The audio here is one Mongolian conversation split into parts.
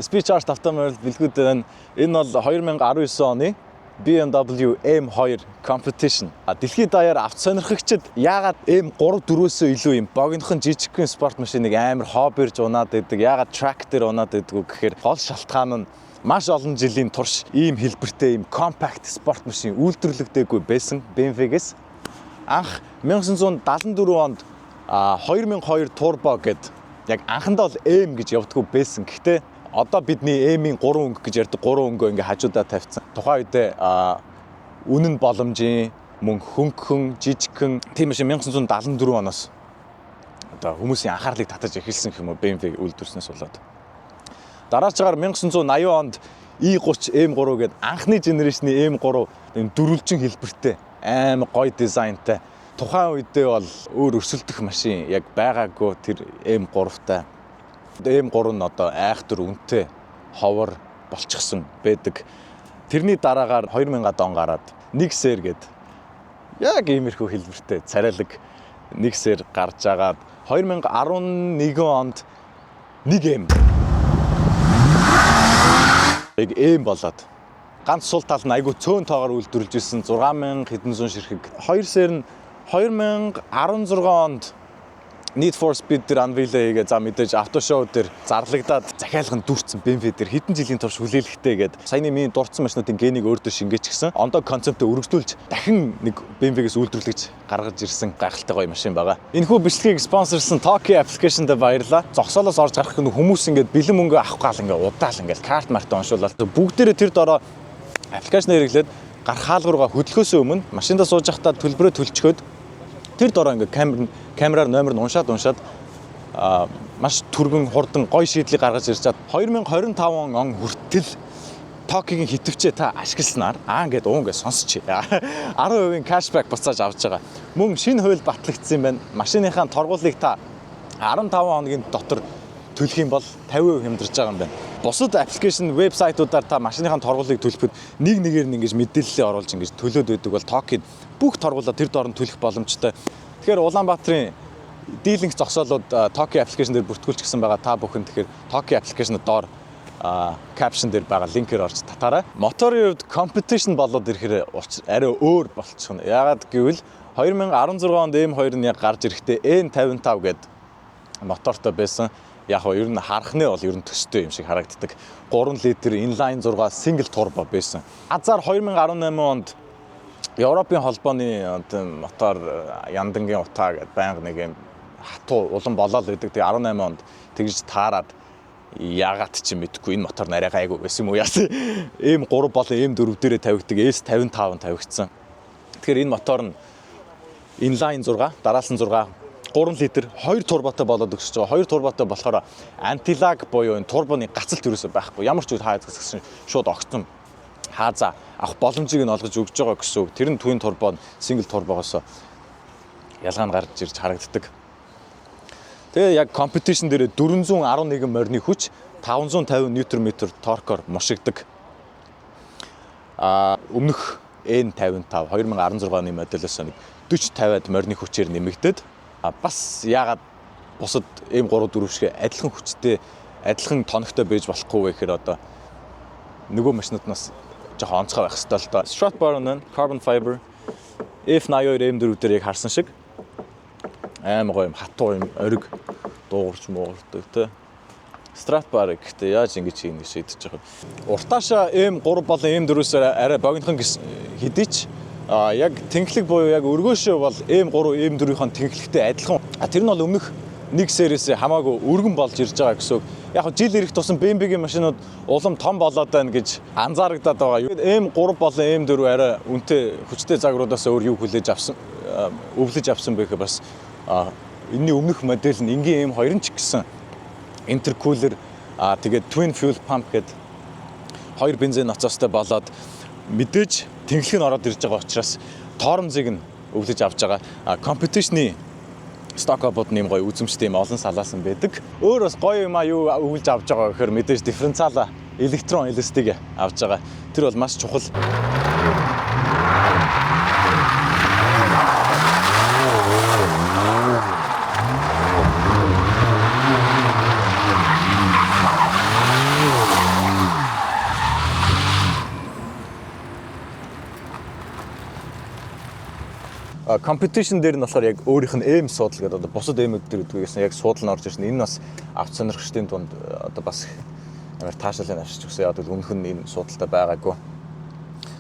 Speedcharge автомобиль бэлгүүд байна. Энэ бол 2019 оны BMW M2 Competition. Дэлхийд даяар авто сонирхогчид яагаад M3 4-өөсөө илүү юм богинохон жижигхэн спорт машиныг амар хоббирж унаад байдаг, яагаад track дээр унаад байдаг гэхээр гол шалтгаан нь маш олон жилийн турш ийм хэлбэртэй ийм compact спорт машин үйлдвэрлэгдээгүй байсан BMW-гээс анх 1974 онд 2002 Turbo гэд яг анхандаа бол M гэж явдаггүй байсан. Гэхдээ одоо бидний M-ийн 3 өнгө гэж ярьдаг 3 өнгөө ингээ хажуудаа тавьсан. Тухайн үедээ үнэн боломжийн мөн хөнгөн жижигхэн тийм машин 1974 оноос одоо хүмүүсийн анхаарлыг татаж эхэлсэн юм уу BMW үйлдвэрснээс болоод. Дараагаар 1980 онд E30 M3 гэдэг анхны генерашны M3 энэ дөрвөлжин хэлбэртэй амар гоё дизайнтай. Тухайн үедээ бол өөр өрсөлдөх машин яг байгаагүй тэр M3-тай. M3 нь одоо айхтар үнэтэй ховор болчихсон байдаг. Тэрний дараагаар 2000-ад он гараад Nexer гээд яг иймэрхүү хэлбэртэй царайлаг Nexer гарч агаад 2011 онд нэг M яг M болоод ганц сул тал нь айгүй цөөн тоогоор үйлдвэрлэж ирсэн 6000 хэдэн зуун ширхэг. 2 сер нь 2016 онд Need for Speed дээр unveil хийгээ за мэдээж автошоу дээр зарлагдаад захиалганд дүүрсэн BMW дээр хэдэн жилийн турш хүлээлттэй гээд саяны миний дурдсан машинуудын генийг өөртөө шингээчихсэн. Ондоо концептыг өргөжлүүлж дахин нэг BMW-гээс үйлдвэрлэж гаргаж ирсэн гайхалтай гоё машин байгаа. Энэхүү бичлэгийг спонсорлсон Toki application-д баярлалаа. Зогсоолоос орж гарах хүмүүс ингээд бэлэн мөнгө авах гал ингээд удаал ингээд карт март оншуулаад бүгдээрээ тэр дороо аппликейшн хэрэглээд гарах хаалга руугаа хөдлөхөөс өмнө машиндаа сууж байхдаа төлбөрөө төлчгөөд тэр дороо ингээд камераар номер нь уншаад маш түргэн хурдан гоё шийдлийг гаргаж ирж чад 2025 он хүртэл Toki-гийн хитвчээ та ашигласнаар ингээд ингээд сонсч 10% кэшбэк буцааж авч байгаа. Мөн шинэ хууль батлагдсан юм байна. Машиныхаа торгуулийг та 15 хоногийн дотор төлөх юм бол 50% хямдарч байгаа юм байна. Бусад аппликейшн вебсайтуудаар та машиныхаа торгуулийг төлөхөд нэг нэгээр нь ингэж мэдээлэлээ оруулж ингэж төлөөд байдаг бол Toki бүх торгуулаа тэр доор нь төлөх боломжтой. Тэгэхээр Улаанбаатарын дийлэнх зогсоолууд Toki application дээр бүртгүүлчихсэн байгаа. Та бүхэн тэгэхээр Toki application-д доор caption дээр байгаа линкээр орж татаарай. Моторын хувьд competition болоод ирэхээр арай өөр болчихно. Яагаад гэвэл 2016 онд M2 нь яг гарч ирэхдээ N55 гэдэг мотортой байсан. Яг нь ер нь харахны бол ер нь төстэй юм шиг харагддаг. 3 литр inline 6 single turbo байсан. Азар 2018 онд Европын холбооны мотор яндангийн утаа гэдэг байнга нэг юм хатуу улам болоод байдаг. Тэгээ 18 онд тэгж таарад яагаад ч мэдгүй энэ мотор нарай гайгүй байсан юм уу яасан. M3 болон M4 дээрээ тавигддаг S55 тавигдсан. Тэгэхээр энэ мотор нь inline 6, дараалсан 6 3 литр 2 турботой болоод өгсөж байгаа. 2 турботой болохоор anti-lag буюу энэ турбоны гацалт ерөөсөй байхгүй. Ямар ч үйл хаяц гэсэн шууд огцон хааза авах боломжийг нь олгож өгж байгаа гэсэн үг. Тэр нь twin turbo, single turbo-гоос ялгаа нь гарч ирж харагддаг. Тэгээ яг competition дээр 411 морины хүч 550 Нм торкоор мушигдаг. Өмнөх N55 2016 оны модельоос нэг 40-50-ад морины хүчээр нэмэгдээд бас яагаад бусад M3 4 шиг адилхан хүчтэй, адилхан тоногтой байж болохгүй вэ гэхээр одоо нөгөө машинууднаас жоохон онцгой байх хэрэгтэй л доо. Strut bar нь carbon fiber F82 M4 дээр яг харсан шиг амар гоё юм хатуу юм ориг дуугарч муугардаг те. Strut bar гэхдээ яаж ингэж хийж шийдэж байгаа. Уртаашаа M3 болон M4-өөс арай богинохон хэдий ч яг тэнхлэг буюу яг өргөөшөө бол M3 M4-ийн тэнхлэгтэй адилхан. Тэр нь бол өмнөх нэг сериэс хамаагүй өргөн болж ирж байгаа гэсэн үг. Яг жил ирэх тусам BMW-гийн машинууд улам том болоод байна гэж анзаарагдаад байгаа. M3 болон M4 арай үнэтэй хүчтэй загваруудаас өөр юу хүлээж авсан, өвлөж авсан байх бас энэний өмнөх модель нь энгийн M2 нь ч гэсэн intercooler тэгээд twin fuel pump гэдэг хоёр бензин ноцоостой болоод мэдээж тэнхлэг нь ороод ирж байгаа учраас тоормзыг нь өвлөж авч байгаа. Competition-ы стокобод нэм гоё үзэмжтэй юм олон салаасан байдаг. Өөр бас гоё юм юу өвлж авч байгаа гэхээр мэдээж дифференциал электрон эластиг авч байгаа. Тэр бол маш чухал. Competition дээр нь болохоор яг өөрийнх нь aim судал гэдэг одоо бусад aim-үүд дээр үдгээс яг судал нь орж ирсэн. Энэ бас авч сонирхчдын дунд одоо бас амар таашаалын авчиж өгсөн. Яг л өмнөх нь энэ судалтай байгаагүй.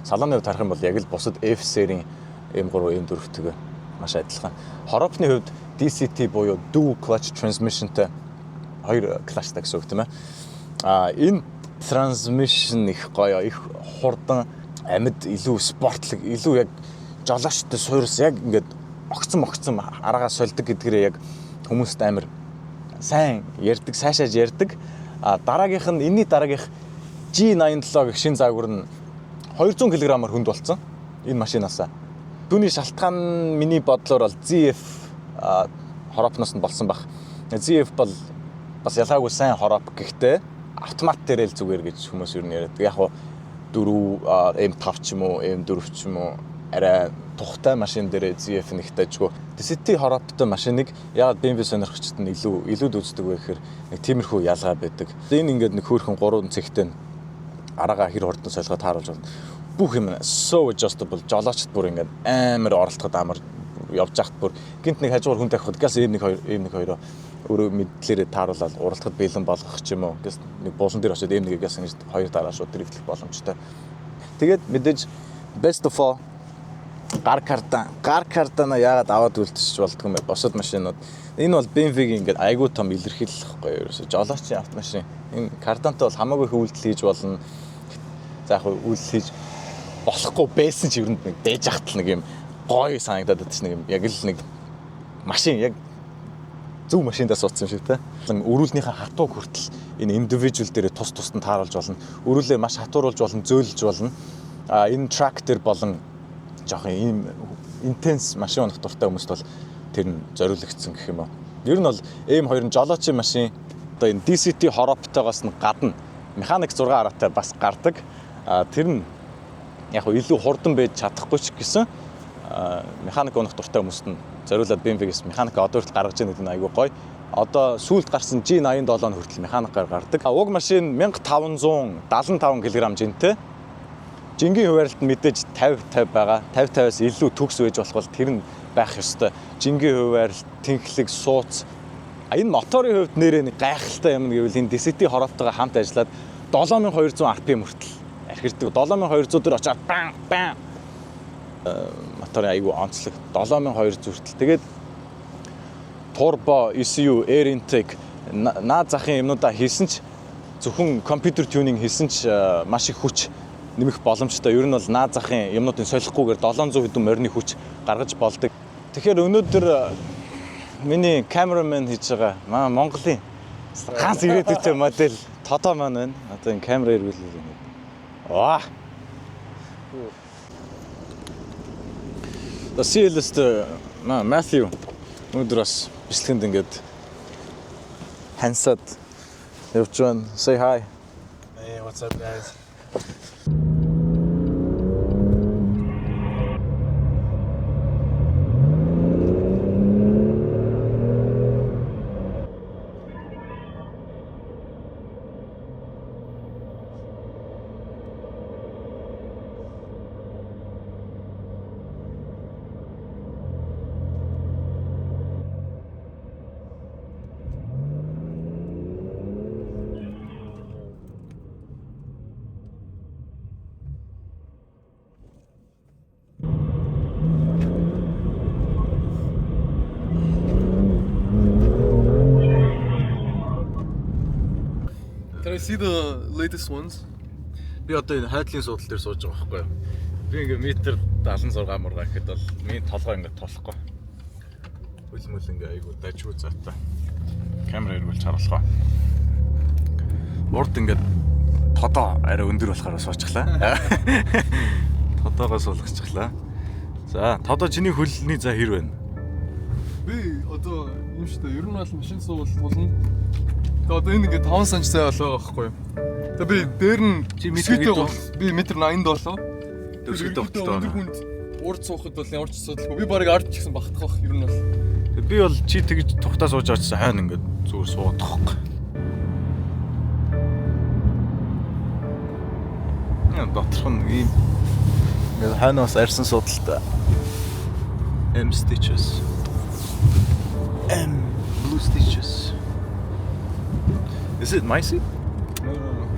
Салооны хувьд харах юм бол яг л бусад F-серийн M3, M4-төг маш адилхан. Хоропны хувьд DCT буюу Dual Clutch Transmission-тэй хоёр клатчтай гэсэн үг тийм ээ. Энэ transmission их гоё, их хурдан, амьд, илүү спортлог, илүү яг жолоочтой суурс яг ингээд огцон араагаа сольдог гэдгээрээ яг хүмүүст амар сайн ярьдаг, сайшааж ярьдаг. Дараагийнх нь энэний дараагийнх G87 гэх шин заагвар нь 200 кг-аар хүнд болсон. Энэ машинаас. Түүний шалтгаан миний бодлоор бол ZF хоропноос нь болсон баг. ZF бол бас ялгаагүй сайн хороп гэхдээ автомат дээр л зүгээр гэж хүмүүс юу яриад. Яг хуу 4 M5 ч юм уу, M4 ч юм уу арай тухтай машин дээр ZF нэгтэйжгүй. DCT хороптой машиныг ягаад BMW сонирхчид нь илүүд үздэг вэ гэхээр нэг тиймэрхүү ялгаа байдаг. Энэ ингээд нэг хөөрхөн 3 цэгтэй араагаа хэр хурдан солиход тааруулж байна. Бүх юм so adjustable жолоочд бүр ингээд амар оролдоход амар явж яхад бүр гинт нэг хажуугаар хүн тавихад газ M12 өөрөө мэдлэрээ тааруулаад уралдахад бэлэн болгох ч юм уу. Гэс нэг буулан дээр очиод M1-гээс ингэж хоёр дараа шууд дрифтлэх боломжтой. Тэгээд мэдээж best of all гар картана яагаад аваад үлдчих болдгоо юм бэ? Босод машинууд. Энэ бол BMW-гийн ингээд айгүй том илэрхийлэл гэхгүй юу? Жолоочийн автомашин. Энэ кардантай бол хамаагүй их үйлдэл хийж болно. За яг үйлдэл хийж болохгүй байсан ч юунд нэг дээж ахтал нэг юм гоё санагдаад байдаг нэг юм. Яг л нэг машин яг зөв машиндаа суудсан юм шиг те. Өрүүлнийхээ хатууг хүртэл энэ индивидуал дээр тус нь тааруулж болно. Өрүүлээ маш хатууруулж болно, зөөлж болно. Энэ трак дээр болон жоохон ийм интенс машин унах дуртай хүмүүст бол тэр нь зориулагдсан гэх юм уу. Ер нь бол M2 нь жолоочийн машин одоо энэ DCT хороптойгоос нь гадна механик 6 араатай бас гардаг. Тэр нь яг илүү хурдан байж чадахгүй ч гэсэн механик унах дуртай хүмүүст нь зориулаад BMW-гээс механик одоо хүртэл гаргаж байгаа гэдэг нь айгүй гоё. Одоо сүүлд гарсан G87 хүртэл механикаар гардаг. Уг машин 1575 кг жинтэй. Жингийн хуваарлалт мэдээж 50-50 байгаа. 50-50-аас илүү төгс байж болох бол тэр нь байх ёстой. Жингийн хуваарлалт, тэнхлэг, сууц. Энэ моторын хувьд нэрээ нэг гайхалтай юм гэвэл энэ DCT хороптойгоо хамт ажиллаад 7200 RPM хүртэл архирдаг. 7200 дээр очиад бан моторын айгүй онцлог 7200 хүртэл. Тэгээд турбо, ECU, air intake наад захын юмнуудаа хийсэн ч зөвхөн компьютер тюнинг хийсэн ч маш их хүч нэмэх боломжтой. Ер нь бол наад захын юмнуудыг солихгүйгээр 700 хэдэн морины хүч гаргаж болдог. Тэгэхээр өнөөдөр миний камерамен хийж байгаа Монголын ганц ирээдүйтэй модель Тодо маань байна. Одоо энэ камера эргүүлээ. Ваа. The CLS Matthew өнөөдөр бас бичлэгэнд ингээд хансаад явж байна. Say hi. Hey, what's up guys? Can I see the latest ones? Би одоо энэ хайдлын суудлын дээр сууж байгаа байхгүй юу? Би ингээ метр 76 мургаа гэхэд бол миний толгой ингээ толохгүй. Хөлмөл ингээ айгу дажгүй заатай. Камера эргүүлж харуулах. Урд ингээ Тодо арай өндөр болохоор суучглаа. Тодогоо суулгачглаа. За, Тодо чиний хөлний за хэр байна? Би одоо юм шүү дээ. Ер нь бол машин суулт болно. Одоо энэ ингээ 5 см цай болоо байхгүй юу? Тэгээ би дээр нь метртэй бол би метр 87. Дөсгөлтэй болтой. Хүнд урд суухад бол ямар ч асуудалгүй. Би барыг ард ч гэсэн багтах байх ер нь бол. Би бол чи тэгж тухтаа сууж очсон хайна ингээд зүгээр суудах байхгүй. Доторх нь ийм хайнаас арьсан суудалтай. M stitches. M blue stitches. Is it my seat? No.